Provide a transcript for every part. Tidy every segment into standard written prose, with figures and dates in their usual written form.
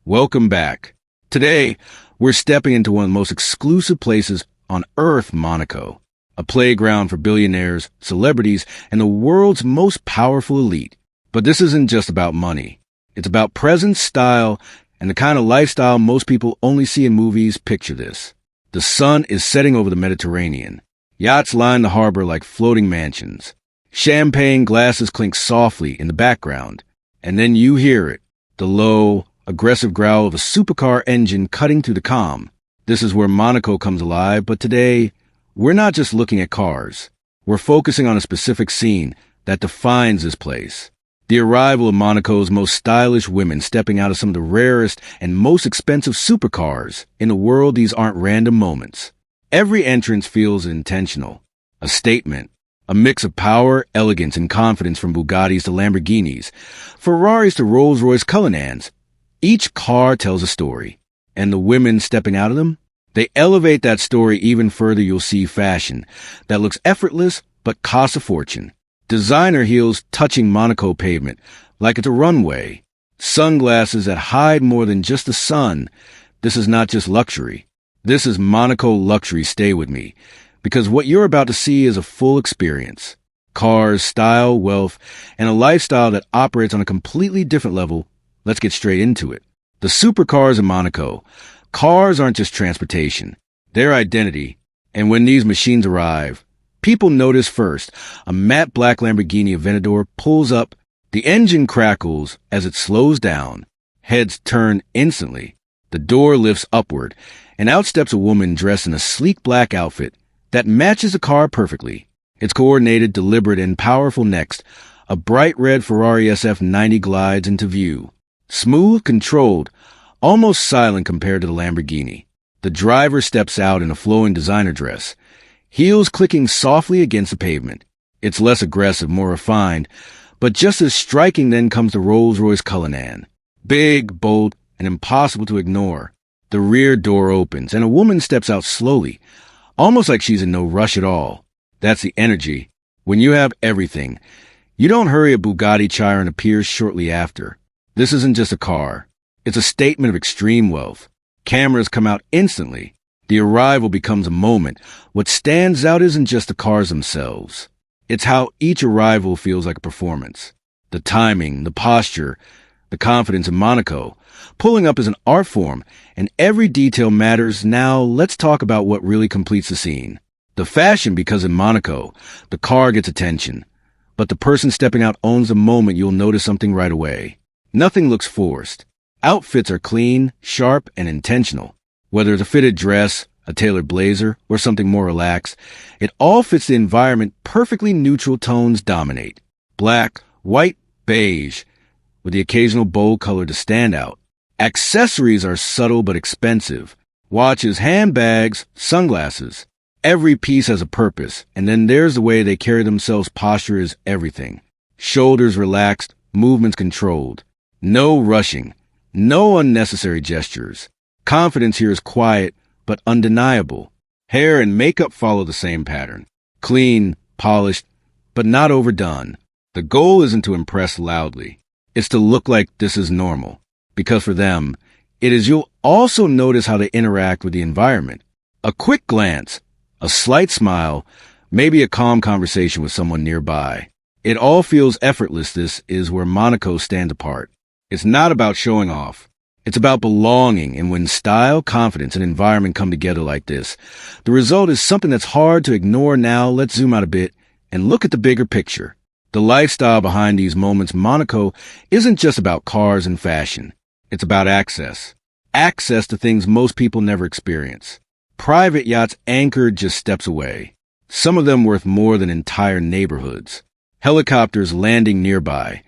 Welcome back. Today, we're stepping into one of the most exclusive places on Earth, Monaco, a playground for billionaires, celebrities, and the world's most powerful elite. But this isn't just about money. It's about presence, style, and the kind of lifestyle most people only see in movies. Picture this. The sun is setting over the Mediterranean. Yachts line the harbor like floating mansions. Champagne glasses clink softly in the background. And then you hear it, the low, aggressive growl of a supercar engine cutting through the calm. This is where Monaco comes alive, but today, we're not just looking at cars. We're focusing on a specific scene that defines this place. The arrival of Monaco's most stylish women stepping out of some of the rarest and most expensive supercars. In the world, these aren't random moments. Every entrance feels intentional, a statement. A mix of power, elegance, and confidence from Bugattis to Lamborghinis, Ferraris to Rolls-Royce Cullinans. Each car tells a story, and the women stepping out of them, they elevate that story even further. You'll see fashion that looks effortless but costs a fortune. Designer heels touching Monaco pavement like it's a runway. Sunglasses that hide more than just the sun. This is not just luxury. This is Monaco luxury. Stay with me, because what you're about to see is a full experience. Cars, style, wealth, and a lifestyle that operates on a completely different level. Let's get straight into it. The supercars in Monaco. Cars aren't just transportation. They're identity. And when these machines arrive, people notice first. A matte black Lamborghini Aventador pulls up. The engine crackles as it slows down. Heads turn instantly. The door lifts upward, and out steps a woman dressed in a sleek black outfit that matches the car perfectly. It's coordinated, deliberate, and powerful. Next, a bright red Ferrari SF90 glides into view. Smooth, controlled, almost silent compared to the Lamborghini. The driver steps out in a flowing designer dress, heels clicking softly against the pavement. It's less aggressive, more refined, but just as striking. Then comes the Rolls-Royce Cullinan. Big, bold, and impossible to ignore. The rear door opens, and a woman steps out slowly, almost like she's in no rush at all. That's the energy. When you have everything, you don't hurry. A Bugatti Chiron appears shortly after. This isn't just a car. It's a statement of extreme wealth. Cameras come out instantly. The arrival becomes a moment. What stands out isn't just the cars themselves. It's how each arrival feels like a performance. The timing, the posture, the confidence in Monaco. Pulling up is an art form, and every detail matters. Now, let's talk about what really completes the scene. The fashion, because in Monaco, the car gets attention. But the person stepping out owns the moment. You'll notice something right away. Nothing looks forced. Outfits are clean, sharp, and intentional. Whether it's a fitted dress, a tailored blazer, or something more relaxed, it all fits the environment perfectly. Neutral tones dominate. Black, white, beige, with the occasional bold color to stand out. Accessories are subtle but expensive. Watches, handbags, sunglasses. Every piece has a purpose, and then there's the way they carry themselves. Posture is everything. Shoulders relaxed, movements controlled. No rushing, no unnecessary gestures. Confidence here is quiet but undeniable. Hair and makeup follow the same pattern. Clean, polished, but not overdone. The goal isn't to impress loudly. It's to look like this is normal. Because for them, it is. You'll also notice how they interact with the environment. A quick glance, a slight smile, maybe a calm conversation with someone nearby. It all feels effortless. This is where Monaco stands apart. It's not about showing off. It's about belonging, and when style, confidence, and environment come together like this, the result is something that's hard to ignore. Now, let's zoom out a bit and look at the bigger picture. The lifestyle behind these moments. Monaco isn't just about cars and fashion. It's about access. Access to things most people never experience. Private yachts anchored just steps away. Some of them worth more than entire neighborhoods. Helicopters landing nearby,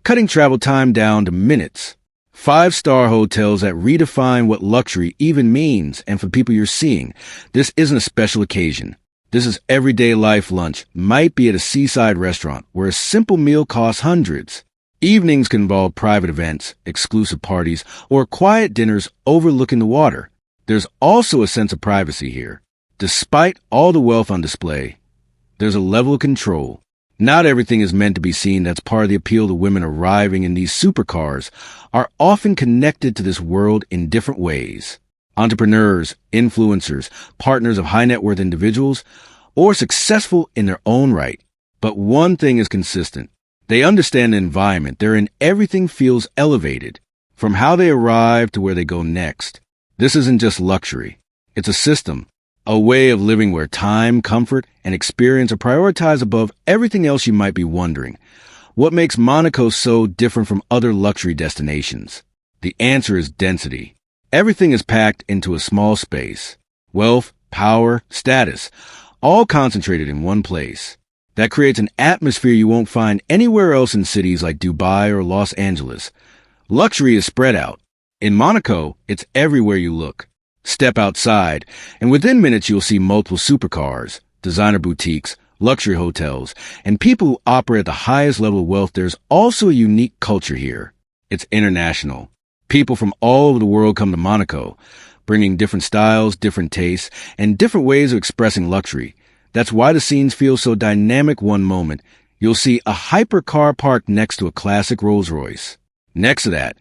cutting travel time down to minutes. 5-star hotels that redefine what luxury even means. And for people you're seeing, this isn't a special occasion. This is everyday life. Lunch might be at a seaside restaurant where a simple meal costs hundreds. Evenings can involve private events, exclusive parties, or quiet dinners overlooking the water. There's also a sense of privacy here. Despite all the wealth on display, there's a level of control. Not everything is meant to be seen. That's part of the appeal to women arriving in these supercars are often connected to this world in different ways. Entrepreneurs, influencers, partners of high net worth individuals, or successful in their own right. But one thing is consistent. They understand the environment they're in. Everything feels elevated, from how they arrive to where they go next. This isn't just luxury. It's a system, a way of living where time, comfort, and experience are prioritized above everything else. You might be wondering, what makes Monaco so different from other luxury destinations? The answer is density. Everything is packed into a small space. Wealth, power, status, all concentrated in one place. That creates an atmosphere you won't find anywhere else in cities like Dubai or Los Angeles. Luxury is spread out. In Monaco, it's everywhere you look. Step outside, and within minutes you'll see multiple supercars, designer boutiques, luxury hotels, and people who operate at the highest level of wealth. There's also a unique culture here. It's international. People from all over the world come to Monaco, bringing different styles, different tastes, and different ways of expressing luxury. That's why the scenes feel so dynamic. One moment, you'll see a hypercar parked next to a classic Rolls-Royce. Next to that,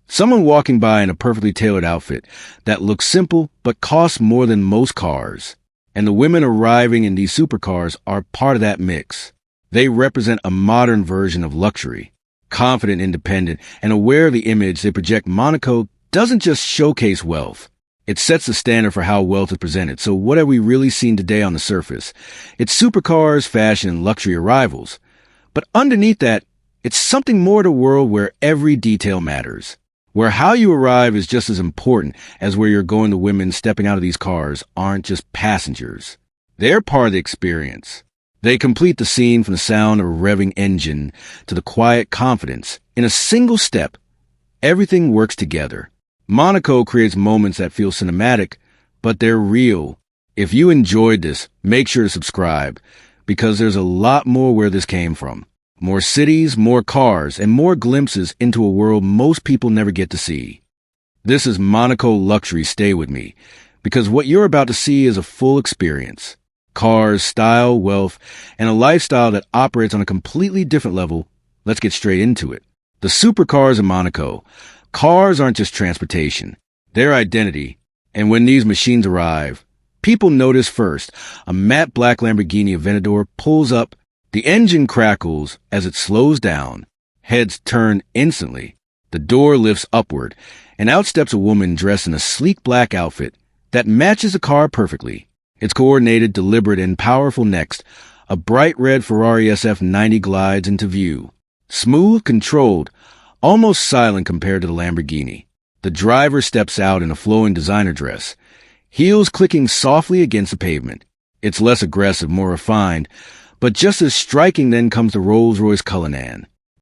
someone walking by in a perfectly tailored outfit that looks simple but costs more than most cars. And the women arriving in these supercars are part of that mix. They represent a modern version of luxury. Confident, independent, and aware of the image they project, Monaco doesn't just showcase wealth. It sets the standard for how wealth is presented. So what have we really seen today on the surface? It's supercars, fashion, and luxury arrivals. But underneath that, it's something more to a world where every detail matters, where how you arrive is just as important as where you're going. The women stepping out of these cars aren't just passengers. They're part of the experience. They complete the scene, from the sound of a revving engine to the quiet confidence. In a single step, everything works together. Monaco creates moments that feel cinematic, but they're real. If you enjoyed this, make sure to subscribe, because there's a lot more where this came from. More cities, more cars, and more glimpses into a world most people never get to see. This is Monaco Luxury. Stay with me, because what you're about to see is a full experience. Cars, style, wealth, and a lifestyle that operates on a completely different level. Let's get straight into it. The supercars in Monaco. Cars aren't just transportation. They're identity. And when these machines arrive, people notice first. A matte black Lamborghini Aventador pulls up. The engine crackles as it slows down. Heads turn instantly. The door lifts upward, and out steps a woman dressed in a sleek black outfit that matches the car perfectly. It's coordinated, deliberate, and powerful. Next, a bright red Ferrari SF90 glides into view. Smooth, controlled, almost silent compared to the Lamborghini. The driver steps out in a flowing designer dress, heels clicking softly against the pavement. It's less aggressive, more refined, but just as striking. Then comes the Rolls-Royce Cullinan,